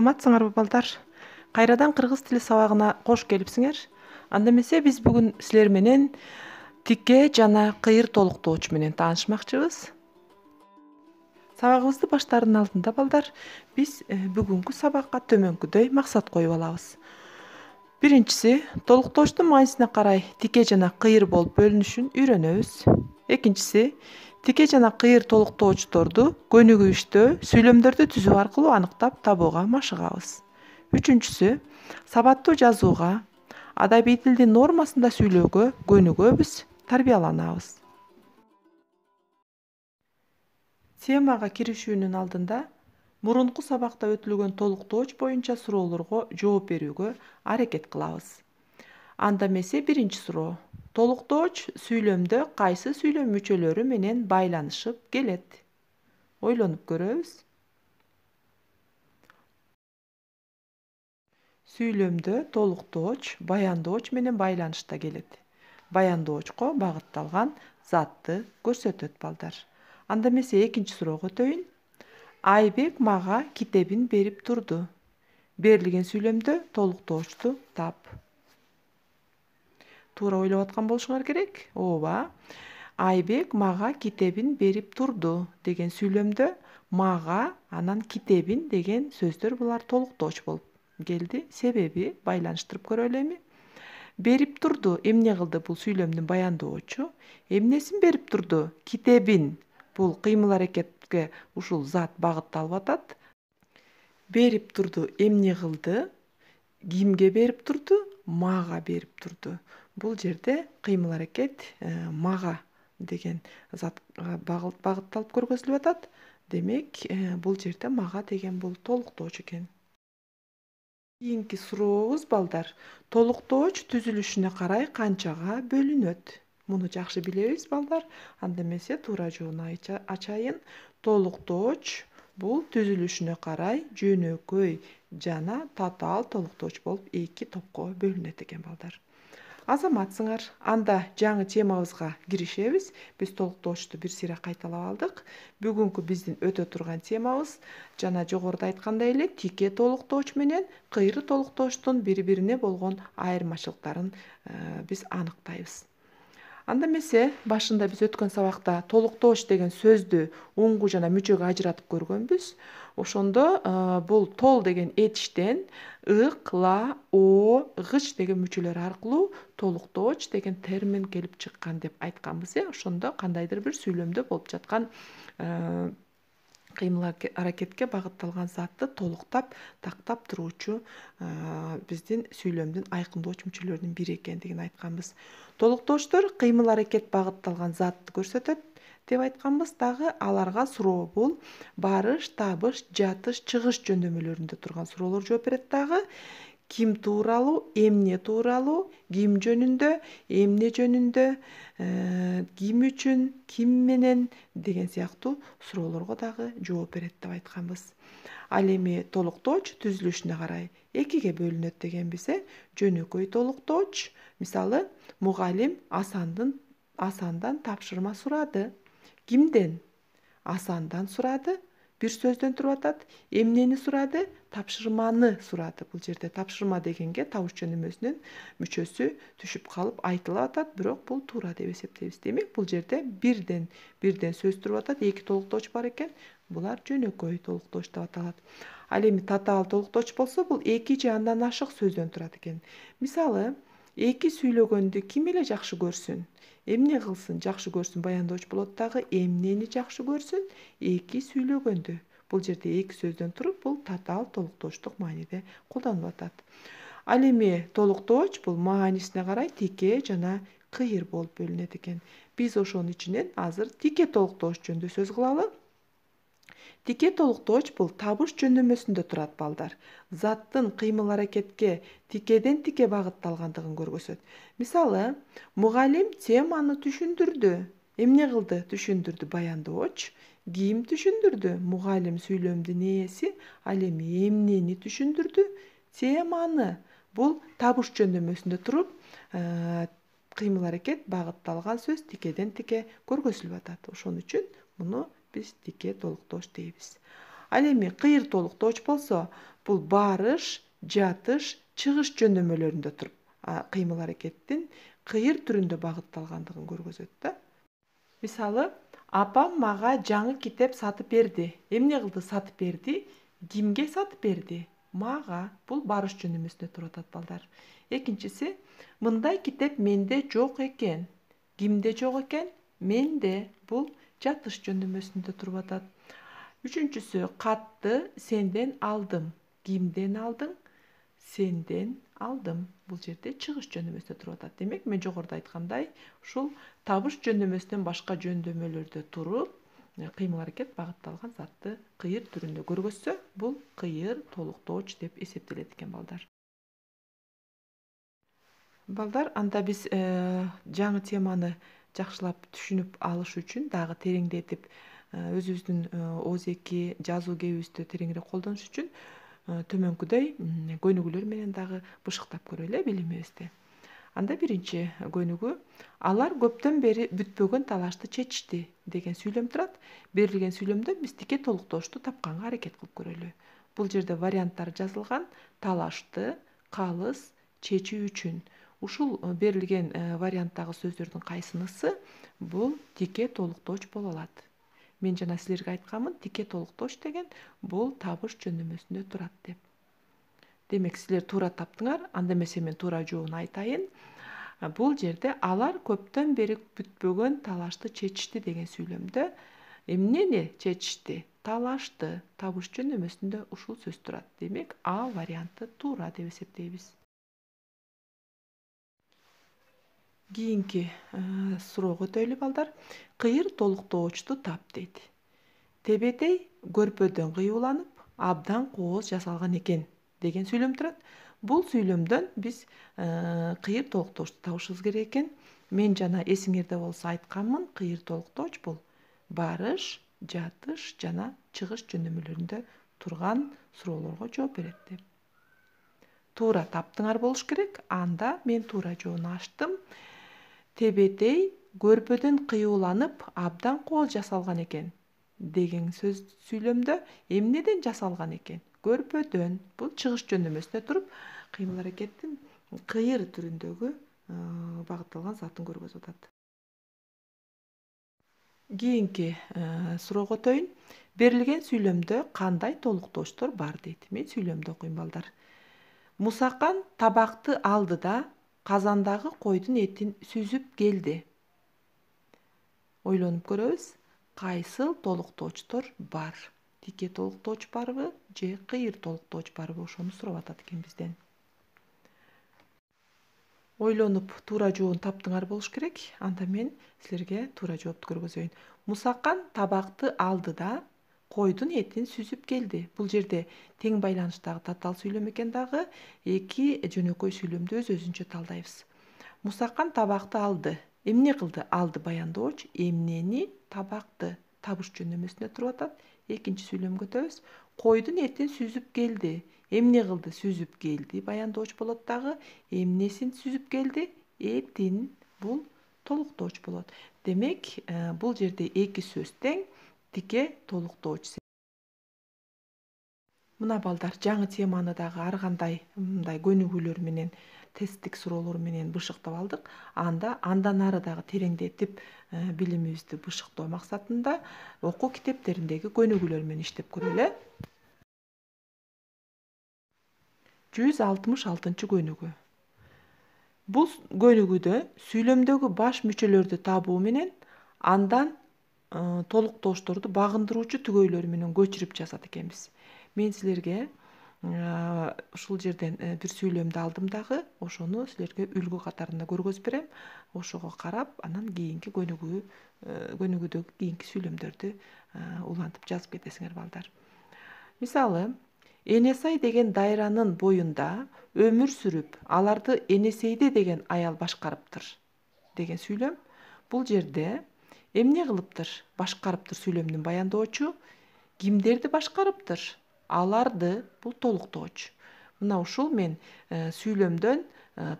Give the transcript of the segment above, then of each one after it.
Саламатсыңарбы балдар? Кайрадан кыргыз тили сабагына кош келипсиңер. Анда эмесе биз бүгүн силер менен тике жана кыйыр толуктооч менен таанышмакчыбыз. Сабагыбызды баштаардын алдында балдар, биз бүгүнкү сабакка төмөнкүдөй максат коюп алабыз. Биринчиси, толуктоочтун маанисине карай тике жана кыйыр болуп бөлүнүшүн үйрөнөбүз. Экинчиси, тике жана кыйыр толуктоочторду көнүгүүчтөө сүйлөмдөрдү түзүү аркылуу аныктап табууга машыгабыз. Үчүнчүсү, сабаттуу жазууга, адабий тилдин нормасында сүйлөөгө көнүгөбүз, тарбияланабыз. Темага киришүүнүн алдында мурунку сабакта өтүлгөн толуктооч боюнча суроолорго жооп берүүгө аракет кылабыз. Анда эмесе биринчи суроо. Толуктооч сүйлөмдө кайсы сүйлөм мүчөлөрү менен байланышып келет? Ойлонуп көрөбүз. Сүйлөмдө толуктооч баяндооч менен байланышта келет. Баяндоочко багытталган затты көрсөтөт балдар. Анда эмесе экинчи суроого өтөйүн. Айбек мага китебин берип турду. Берилген сүйлөмдө толуктоочту тап. Туура ойлоп аткан болушуңар керек. Ооба. Айбек мага китебин берип турду деген сүйлөмдө мага анан китебин деген сөздөр булар толуктооч болуп келди. Себеби байланыштырып көрөлү эми. Берип турду эмне кылды бул сүйлөмдүн баяндоочу? Эмнесин берип турду? Китебин. Бул кыймыл аракетке ушул зат багытталып атат. Берип турду эмне кылды? Кимге берип турду? Мага берип турду. Бул жерде кыймыл аракет мага деген затка багытталып көргөзүлүп атат. Демек, бул жерде мага деген бул толуктооч экен. Кийинки сурообуз балдар. Толуктооч түзүлүшүнө карай канчага бөлүнөт? Муну жакшы билебиз балдар. Анда эмесе туура жоону ачайын. Толуктооч бул түзүлүшүнө карай жөнөкөй жана татаал толуктооч болуп эки топко бөлүнөт экен балдар. Азаматсыңар. Анда жаңы темабызга киришебиз. Биз толуктоочту бир сыйра кайталап алдык. Бүгүнкү биздин өтө турган темабыз жана жогоруда айткандай эле тике толуктооч менен кыйыр толуктоочтун бири-бирине болгон айырмачылыктарын биз аныктайбыз. Анда эмесе башында биз өткөн сабакта толуктооч деген сөздү уңгу жана мүчөгө ажыратып көргөнбүз. Ошондо бул тол деген этиштен ык, ла, о, гыч деген мүчөлөр аркылуу толуктооч деген термин келип чыккан деп айтканбыз. Ошондо кандайдыр бир сүйлөмдө болуп жаткан кыймыл аракетке багытталган затты толуктап, тактап туруучу биздин сүйлөмдүн айкындоочу мүчөлөрүнүн бири экендигин айтканбыз. Толуктоочтор кыймыл аракет багытталган затты көрсөтөт деп айтканбыз. Дагы аларга суроо бул барыш, табыш, жатыш, чыгыш жөндөмөлөрүндө турган суроолор жооп берет дагы. Ким тууралуу, эмне тууралуу, ким жөнүндө, эмне жөнүндө, ким үчүн, ким менен деген сыяктуу суроолорго дагы жооп берет деп айтканбыз. Ал эми толуктооч түзүлүшүнө карай экиге бөлүнөт дегенбиз. Жөнөкөй толуктооч, мисалы, мугалим Асандан тапшырма сурады. Кимден? Асандан сурады. Бир сөздөн туруп атат. Эмнени сурады? Тапшырманы сурады. Бул жерде тапшырма дегенге табыш жөнөмөсүнүн мүчөсү түшүп калып айтылып атат, бирок бул туура деп эсептейбиз. Демек, бул жерде бирден сөз туруп атат, эки толуктооч бар экен. Булар жөнөкөй толуктооч деп аталат. Ал эми татаал толуктооч болсо, бул эки же андан ашык сөздөн турат экен. Мисалы, эки сүйлөгөндү ким эле жакшы көрсүн? Эмне кылсын жакшы көрсүн баяндооч болот дагы. Эмнени жакшы көрсүн? Эки сүйлөгөндү. Бул жерде эки сөздөн туруп, бул татаал толуктоочтук мааниде колдонулуп атат. Ал эми толуктооч бул маанисине карай тике жана кыйыр болуп бөлүнөт экен. Биз ошонун ичинен азыр тике толуктооч жөнүндө сөз кылалы. Тике толуктооч бул табыш жөндөмөсүндө турат балдар. Заттын кыймыл аракетке тикеден тике багытталгандыгын көргөзөт. Мисалы, мугалим теманы түшүндүрдү. Эмне кылды? Түшүндүрдү баяндооч. Ким түшүндүрдү? Мугалим сүйлөмдүн ээси. Ал эми эмнени түшүндүрдү? Теманы. Бул табыш жөндөмөсүндө туруп, кыймыл аракет багытталган сөз тикеден тике көргөзүлүп атат. Ошон үчүн муну биз тике толуктооч дейбиз. Ал эми кыйыр толуктооч болсо, бул барыш, жатыш, чыгыш жөндөмөлөрүндө туруп кыймыл аракеттин кыйыр түрүндө багытталгандыгын көргөзөт да. Мисалы, апам мага жаңы китеп сатып берди. Эмне кылды сатып берди? Кимге сатып берди? Мага. Бул барыш жөнөмөсүнө туруп атат балдар. Экинчиси, мындай китеп менде жок экен. Кимде жок экен? Менде. Бул жатыш жөнөмөсүндө туруп атат. Үчүнчүсү, катты сенден алдым. Кимден алдың? Сенден алдым. Бул жерде чыгыш жөнөмөсүнө туруп атат. Демек, мен жогоруда айткандай, ушул табыш жөнөмөсүнөн башка жөндөмөлөрдө туруп, кыймыл аракет багытталган затты кыйыр түрүндө көргөзсө, бул кыйыр толуктооч деп эсептелет экен балдар. Балдар, анда биз жаңы теманы жакшылап түшүнүп алыш үчүн, дагы тереңдетип өзүбүздүн ооз-эки жазуу кебибизди тереңирээк колдонуш үчүн төмөнкүдөй көнүгүүлөр менен дагы бышыктап көрөлү билимибизди. Анда биринчи көнүгүү: алар көптөн бери бүтпөгөн талашты чечишти деген сүйлөм турат. Берилген сүйлөмдөн биз тике толуктоочту тапканга аракет кылып көрөлү. Бул жерде варианттар жазылган: талашты, калыс чечүү үчүн. Ушул берилген варианттагы сөздөрдүн кайсынысы бул тике толуктооч боло алат? Мен жана силерге айтканмын, тике толуктооч деген бул табыш жөнөмөсүндө турат деп. Демек, силер туура таптыңар. Анда эмесе мен туура жообун айтайын. Бул жерде алар көптөн бери бүтпөгөн талашты чечишти деген сүйлөмдө эмнени чечишти? Талашты. Табыш жөнөмөсүндө ушул сөз турат. Демек, А варианты туура деп эсептейбиз. Кийинки суроого өтөлү балдар. Кыйыр толуктоочту тап дейт. Тебетей көрпөдөн кыюуланып, абдан кооз жасалган экен деген сүйлөм турат. Бул сүйлөмдөн биз кыйыр толуктоочту табышыбыз керек экен. Мен жана эсиңерде болсо айтканмын, кыйыр толуктооч бул барыш, жатыш жана чыгыш жөнөмөлөрүндө турган суроолорго жооп берет деп. Туура таптыңар болуш керек. Анда мен туура жообун ачтым. Тебетей көрпөдөн кыюуланып, абдан кооз жасалган экен деген сөз сүйлөмдө эмнеден жасалган экен? Көрпөдөн. Бул чыгыш жөнөмөсүнө туруп, кыймыл аракеттин кыйыр түрүндөгү багытталган затын көргөзүп атат. Кийинки суроого өтөйүн. Берилген сүйлөмдө кандай толуктоочтор бар дейт. Мен сүйлөмдү окуйм балдар. Мусакан табакты алды да казандагы койдун этин сүзүп келди. Ойлонуп көрөбүз. Кайсыл толуктоочтор бар? Тике толуктооч барбы же кыйыр толуктооч барбы? Ошону сурап атат экен бизден. Ойлонуп туура жообун таптыңар болуш керек. Анда мен силерге туура жоопту көргөзөйүн. Мусакан табакты алды да койдун этин сүзүп келди. Бул жерде тең байланыштагы татаал сүйлөм экен дагы. Эки жөнөкөй сүйлөмдү өз-өзүнчө талдайбыз. Мусакан табакты алды. Эмне кылды? Алды баяндооч. Эмнени? Табакты. Табыш жөнөмөсүнө туруп атат. Экинчи сүйлөмгө өтөбүз. Койдун этин сүзүп келди. Эмне кылды? Сүзүп келди. Баяндооч болот дагы. Эмнесин сүзүп келди? Этин. Бул толуктооч болот. Демек, бул жерде эки сөз тең, тике толуктооч. Мына балдар, жаңы теманы дагы ар кандай мындай көнүгүүлөр менен, тесттик суроолор менен бышыктап алдык. Андан ары дагы тереңдетип билимибизди бышыктоо максатында окуу китептериндеги көнүгүүлөр менен иштеп көрөлү. 166 көнүгүү. Бул көнүгүүдө сүйлөмдөгү баш мүчөлөрдү табуу менен андан толуктоочторду багындыруучу түгөйлөр менен көчүрүп жазат экенбиз. Мен силерге ушул жерден бир сүйлөмдү алдым дагы, ошону силерге үлгү катарында көргөзүп берем. Ошого карап, анан кийинки көнүгүүдөгү кийинки сүйлөмдөрдү улантып жазып кетесиңер балдар. Мисалы, Энесай деген дайранын боюнда өмүр сүрүп, аларды Энесейде деген аял башкарыптыр деген сүйлөм. Бул жерде эмне кылыптыр? Башкарыптыр сүйлөмдүн баяндоочу. Кимдерди башкарыптыр? Аларды. Бул толуктооч. Мына ушул мен сүйлөмдөн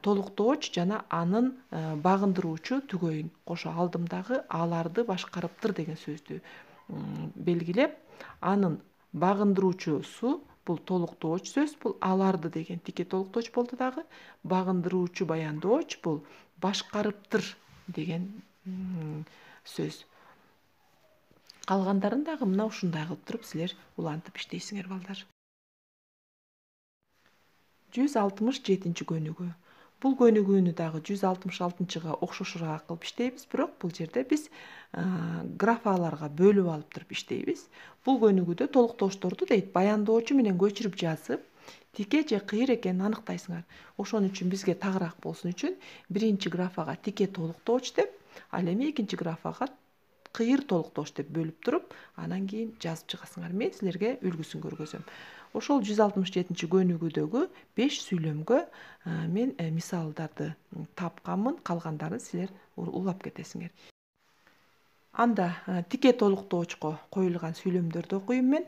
толуктооч жана анын багындыруучу түгөйүн кошо алдым дагы, аларды башкарыптыр деген сөздү белгилеп, анын багындыруучусу бул толуктооч сөз, бул аларды деген тике толуктооч болду дагы. Багындыруучу баяндооч бул башкарыптыр деген сөз. Калгандарын дагы мына ушундай кылып туруп силер улантып иштейсиңер балдар. 167 көнүгүү. Бул көнүгүүнү дагы 166-га окшошураак кылып иштейбиз, бирок бул жерде биз графаларга бөлүп алып туруп иштейбиз. Бул көнүгүүдө толуктоочторду дейт баяндоочу менен көчүрүп жазып, тике же кыйыр экенин аныктайсыңар. Ошон үчүн бизге тагыраак болсун үчүн биринчи графага тике толуктооч деп, ал эми экинчи графага кыйыр толуктооч деп бөлүп туруп, анан кийин жазып чыгасыңар. Мен силерге үлгүсүн көргөзөм. Ошол 167 көнүгүүдөгү 5 сүйлөмгө мен мисалдарды тапканмын, калгандарын силер улап кетесиңер. Анда тике толуктоочко коюлган сүйлөмдөрдү окуйм мен.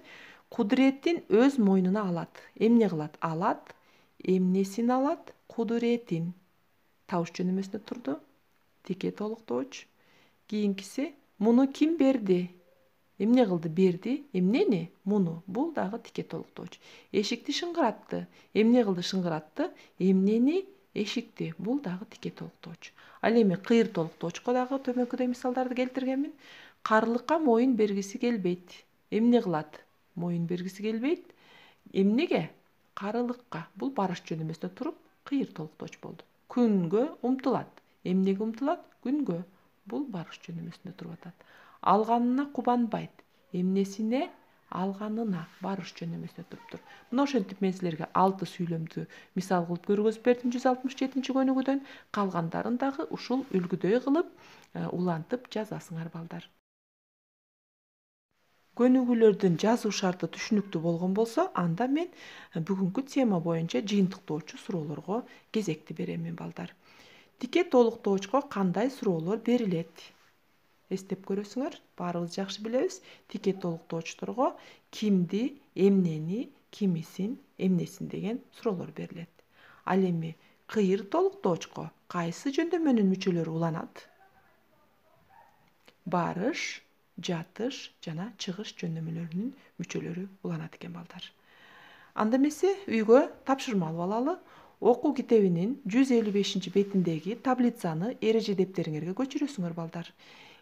Кудуреттин өз мойнуна алат. Эмне кылат? Алат. Эмнесин алат? Кудуреттин. Табыш жөнөмөсүнө турду. Тике толуктооч. Кийинкиси муну ким берди? Эмне кылды? Берди. Эмнени? Муну. Бул дагы тике толуктооч. Эшикти шыңгыратты. Эмне кылды? Шыңгыратты. Эмнени? Эшикти. Бул дагы тике толуктооч. Ал эми кыйыр толуктоочко дагы төмөнкүдөй мисалдарды келтиргенмин. Карылыкка моюн бергиси келбейт. Эмне кылат? Моюн бергиси келбейт. Эмнеге? Карылыкка. Бул барыш жөнөмөсүнө туруп кыйыр толуктооч болду. Күнгө умтулат. Эмнеге умтулат? Күнгө. Бул барыш жөнөмөсүнө туруп атат. Алганына кубанбайт. Эмнесине? Алганына. Барыш жөнөмөсүнө туруптур. Мына ошентип мен силерге 6 сүйлөмдү мисал кылып көргөзүп бердим 167 көнүгүүдөн. Калгандарын дагы ушул үлгүдөй кылып улантып жазасыңар балдар. Көнүгүүлөрдүн жазуу шарты түшүнүктүү болгон болсо, анда мен бүгүнкү тема боюнча жыйынтыктоочу суроолорго кезекти беремин балдар. Тике толуктоочко кандай суроолор берилет? Эстеп көрөсүңөр, баарыбыз жакшы билебиз. Тике толуктоочторго кимди, эмнени, кимисин, эмнесин деген суроолор берилет. Ал эми кыйыр толуктоочко кайсы жөндөмөнүн мүчөлөрү уланат? Барыш, жатыш жана чыгыш жөндөмөлөрүнүн мүчөлөрү уланат экен балдар. Анда эмесе үйгө тапшырма алып алалы. Окуу китебинин 155 бетиндеги таблицаны эреже дептериңерге көчүрөсүңөр балдар.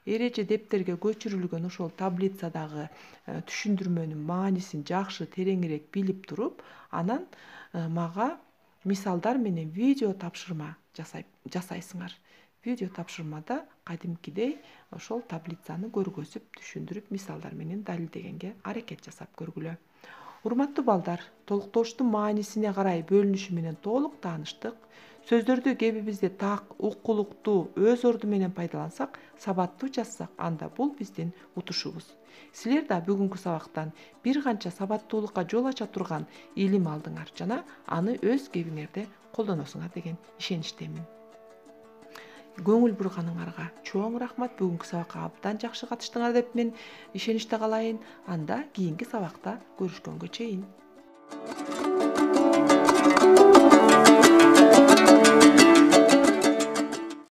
Эреже дептерге көчүрүлгөн ошол таблицадагы түшүндүрмөнүн маанисин жакшы тереңирээк билип туруп, анан мага мисалдар менен видео тапшырма жасайсыңар. Видео тапшырмада кадимкидей ошол таблицаны көргөзүп, түшүндүрүп, мисалдар менен далилдегенге аракет жасап көргүлө. Урматтуу балдар, толуктоочтун маанисине карай бөлүнүшү менен толук тааныштык. Сөздөрдү кебибизде так, уккулуктуу, өз орду менен пайдалансак, сабаттуу жазсак, анда бул биздин утушубуз. Силер да бүгүнкү сабактан бир канча сабаттуулукка жол ача турган илим алдыңар жана аны өз кебиңерде колдоносуңар деген ишеничтемин. Көңүл бурганыңарга чоң рахмат. Бүгүнкү сабакка абдан жакшы катыштыңар деп мен ишеничте калайын. Анда кийинки сабакта көрүшкөнгө чейин.